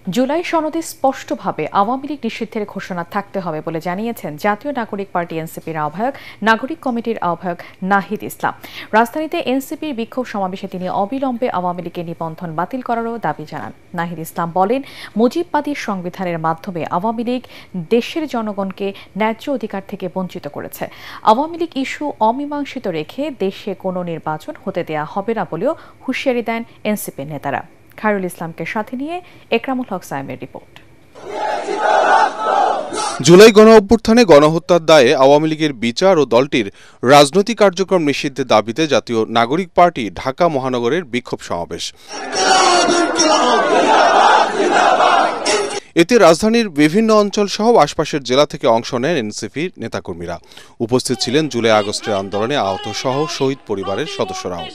জুলাই সনদে স্পষ্টভাবে আওয়ামী লীগ নিষিদ্ধের ঘোষণা থাকতে হবে বলে জানিয়েছেন জাতীয় নাগরিক পার্টি এনসিপির আহ্বায়ক নাগরিক কমিটির আহ্বায়ক নাহিদ ইসলাম। রাজধানীতে এনসিপির বিক্ষোভ সমাবেশে তিনি অবিলম্বে আওয়ামী লীগের নিবন্ধন বাতিল করারও দাবি জানান। নাহিদ ইসলাম বলেন, মুজিববাদী সংবিধানের মাধ্যমে আওয়ামী লীগ দেশের জনগণকে ন্যায্য অধিকার থেকে বঞ্চিত করেছে। আওয়ামী লীগ ইস্যু অমীমাংসিত রেখে দেশে কোনো নির্বাচন হতে দেয়া হবে না বলেও হুঁশিয়ারি দেন এনসিপির নেতারা। খায়রুল ইসলামকে সাথে নিয়ে একরামুল হক সায়েমের রিপোর্ট। জুলাই গণ অভ্যুত্থানে গণহত্যার দায়ে আওয়ামী লীগের বিচার ও দলটির রাজনৈতিক কার্যক্রম নিষিদ্ধের দাবিতে জাতীয় নাগরিক পার্টি ঢাকা মহানগরের বিক্ষোভ সমাবেশ। এতে রাজধানীর বিভিন্ন অঞ্চল সহ আশপাশের জেলা থেকে অংশ নেন এনসিপির নেতাকর্মীরা। উপস্থিত ছিলেন জুলাই আগস্টের আন্দোলনে আহত সহ শহীদ পরিবারের সদস্যরাও।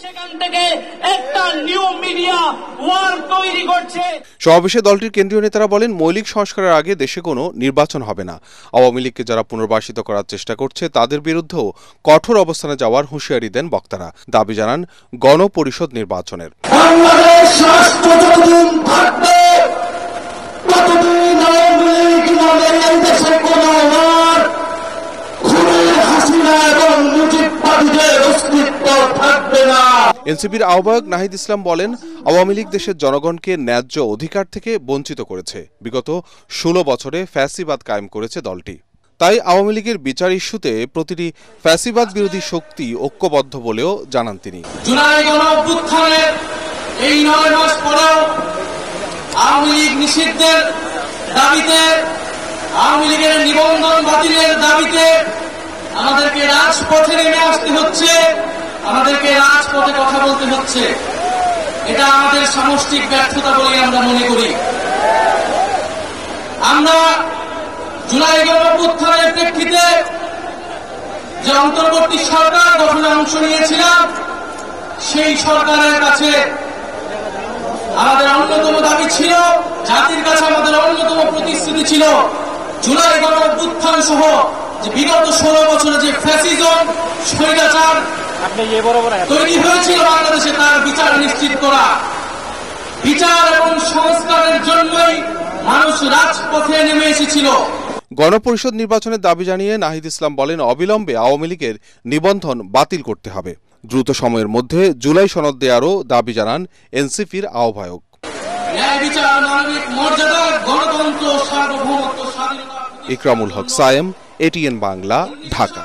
সমাবেশে দলটির কেন্দ্রীয় নেতারা বলেন, মৌলিক সংস্কারের আগে দেশে কোনো নির্বাচন হবে না। আওয়ামী লীগকে যারা পুনর্বাসিত করার চেষ্টা করছে তাদের বিরুদ্ধেও কঠোর অবস্থানে যাওয়ার হুঁশিয়ারি দেন বক্তারা। দাবি জানান গণপরিষদ নির্বাচনের। এনসিপির আহ্বায়ক নাহিদ ইসলাম বলেন, আওয়ামী লীগ দেশের জনগণকে ন্যায্য অধিকার থেকে বঞ্চিত করেছে। বিগত 16 বছরে ফ্যাসিবাদ কায়েম করেছে দলটি। তাই আওয়ামী লীগের বিচার ইস্যুতে প্রতিটি ফ্যাসিবাদ বিরোধী শক্তি ঐক্যবদ্ধ বলেও জানান তিনি। জুলাই গণঅভ্যুত্থানের এই 9 মাস পরেও আওয়ামী লীগ নিষিদ্ধের দাবিতে, আওয়ামী লীগের নিবন্ধন বাতিলের দাবিতে আমাদেরকে রাজপথে নেমে আসতে হচ্ছে, আমাদেরকে রাজপথে কথা বলতে হচ্ছে। এটা আমাদের সামষ্টিক ব্যর্থতা বলে আমরা মনে করি। আমরা জুলাই গণঅভ্যুত্থানের প্রেক্ষিতে যে অন্তর্বর্তী সরকার গঠনে অংশ নিয়েছিলাম, সেই সরকারের কাছে আমাদের অন্যতম দাবি ছিল, জাতির কাছে আমাদের অন্যতম প্রতিশ্রুতি ছিল, জুলাই গণঅভ্যুত্থান সহ যে বিগত 16 বছরে যে ফ্যাসিজম স্বৈরাচার তৈরি হয়েছিল বাংলাদেশে, তার বিচার নিশ্চিত করা। বিচার এবং সংস্কারের জন্যই মানুষ রাজপথে নেমে এসেছিল। গণপরিষদ নির্বাচনের দাবি জানিয়ে নাহিদ ইসলাম বলেন, অবিলম্বে আওয়ামী লীগের নিবন্ধন বাতিল করতে হবে। দ্রুত সময়ের মধ্যে জুলাই সনদ দেওয়ারও দাবি জানান এনসিপির আহ্বায়ক। একরামুল হক সায়েম, এটিএন বাংলা, ঢাকা।